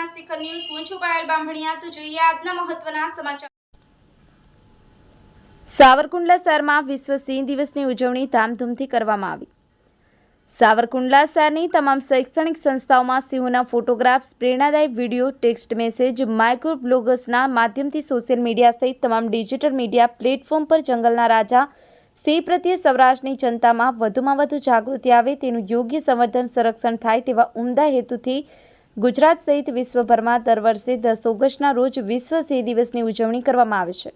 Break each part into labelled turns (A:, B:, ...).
A: સત્યના શિખર ન્યૂઝ હું છું પાયલ બામણિયા તો જોઈએ આજના મહત્વના સમાચાર।
B: સાવરકુંડલા શહેરમાં વિશ્વ સિંહ દિવસની ઉજવણી ધામધૂમથી કરવામાં આવી। સાવરકુંડલા શહેરની તમામ શૈક્ષણિક સંસ્થાઓમાં સિંહોના ફોટોગ્રાફ્સ, પ્રેરણાદાયી વિડીયો, ટેક્સ્ટ મેસેજ, માઇક્રો બ્લોગર્સના માધ્યમથી સોશિયલ મીડિયા સહિત તમામ ડિજિટલ મીડિયા પ્લેટફોર્મ પર જંગલના રાજા સિંહ પ્રત્યે સૌરાષ્ટ્રની જનતામાં વધુમાં વધુ જાગૃતિ આવે, તેનું યોગ્ય સંવર્ધન સંરક્ષણ થાય તેવા ઉમદા હેતુથી ગુજરાત સહિત વિશ્વભરમાં દર વર્ષે 10 ઓગસ્ટના રોજ વિશ્વ સિંહ દિવસની ઉજવણી કરવામાં આવે છે।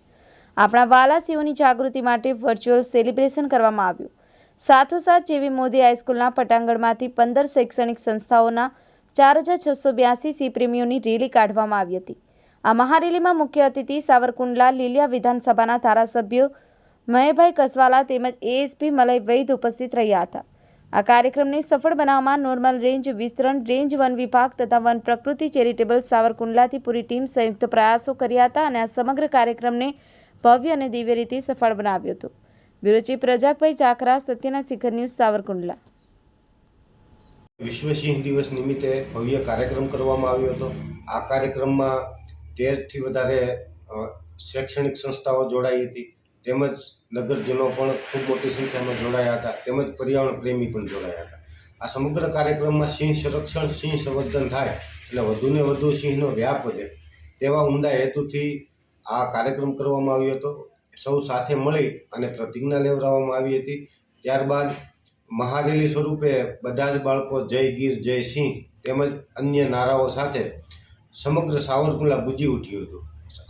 B: આપણા વાલા સિંહોની જાગૃતિ માટે વર્ચ્યુઅલ સેલિબ્રેશન કરવામાં આવ્યું। સાથોસાથ જેવી મોદી હાઈસ્કૂલના પટાંગણમાંથી 15 શૈક્ષણિક સંસ્થાઓના 4682 સિંહ પ્રેમીઓની રેલી કાઢવામાં આવી હતી। આ મહારેલીમાં મુખ્ય અતિથિ સાવરકુંડલા લીલિયા વિધાનસભાના ધારાસભ્ય મહેશભાઈ કસવાલા તેમજ એએસપી મલય વૈદ ઉપસ્થિત રહ્યા હતા। આ કાર્યક્રમને સફળ બનાવવામાં નોર્મલ રેન્જ વિસ્તરણ રેન્જ વન વિભાગ તથા વન પ્રકૃતિ ચેરિટેબલ સાવરકુંડલાથી પૂરી ટીમ સંયુક્ત પ્રયાસો કર્યા હતા અને આ સમગ્ર કાર્યક્રમને ભવ્ય અને દિવ્ય રીતે સફળ બનાવ્યો હતો। બ્યુરો ચીફ પ્રજાકભાઈ ચાકરા, સત્યના શિખર ન્યૂઝ, સાવરકુંડલા।
C: વિશ્વ સિંહ દિવસ નિમિત્તે ભવ્ય કાર્યક્રમ કરવામાં આવ્યો હતો। આ કાર્યક્રમમાં 13 થી વધારે શૈક્ષણિક સંસ્થાઓ જોડાઈ હતી, તેમજ નગરજનો પણ ખૂબ મોટી સંખ્યામાં જોડાયા હતા, તેમજ પર્યાવરણ પ્રેમી પણ જોડાયા હતા। આ સમગ્ર કાર્યક્રમમાં સિંહ સંરક્ષણ, સિંહ સંવર્ધન થાય એટલે વધુને વધુ સિંહનો વ્યાપ વધે તેવા ઉમદા હેતુથી આ કાર્યક્રમ કરવામાં આવ્યો હતો। સૌ સાથે મળી અને પ્રતિજ્ઞા લેવડાવવામાં આવી હતી। ત્યારબાદ મહારેલી સ્વરૂપે બધા જ બાળકો જય ગીર જય સિંહ તેમજ અન્ય નારાઓ સાથે સમગ્ર સાવરકુંડલા ગુંજી ઉઠ્યું હતું।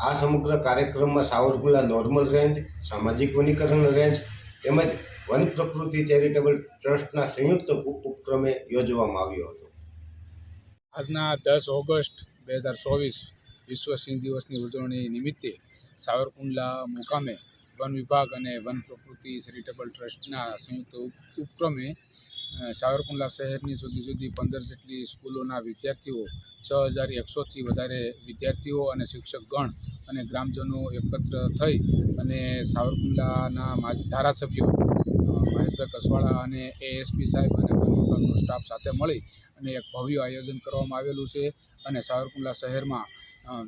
C: આ સમગ્ર કાર્યક્રમમાં સાવરકુંડલા નોર્મલ રેન્જ, સામાજિક વનીકરણ રેન્જ તેમજ વન પ્રકૃતિ ચેરિટેબલ ટ્રસ્ટના સંયુક્ત ઉપક્રમે યોજવામાં આવ્યો હતો।
D: આજના 10 ઓગસ્ટ 2024 વિશ્વ સિંહ દિવસની ઉજવણી નિમિત્તે સાવરકુંડલા મુકામે વન વિભાગ અને વન પ્રકૃતિ ચેરિટેબલ ટ્રસ્ટના સંયુક્ત ઉપક્રમે સાવરકુંડલા શહેરની જુદી 15 જેટલી સ્કૂલોના વિદ્યાર્થીઓ, 6100થી વધારે વિદ્યાર્થીઓ અને શિક્ષકગણ અને ગ્રામજનો એકત્ર થઈ અને સાવરકુંડલાના ધારાસભ્યો મહેશભાઈ કસવાળા અને એએસપી સાહેબ અને વન વિભાગનો સ્ટાફ સાથે મળી અને એક ભવ્ય આયોજન કરવામાં આવેલું છે અને સાવરકુંડલા શહેરમાં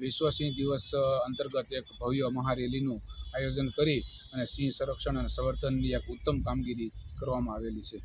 D: વિશ્વ સિંહ દિવસ અંતર્ગત એક ભવ્ય મહારેલીનું આયોજન કરી અને સિંહ સંરક્ષણ અને સંવર્ધનની એક ઉત્તમ કામગીરી કરવામાં આવેલી છે।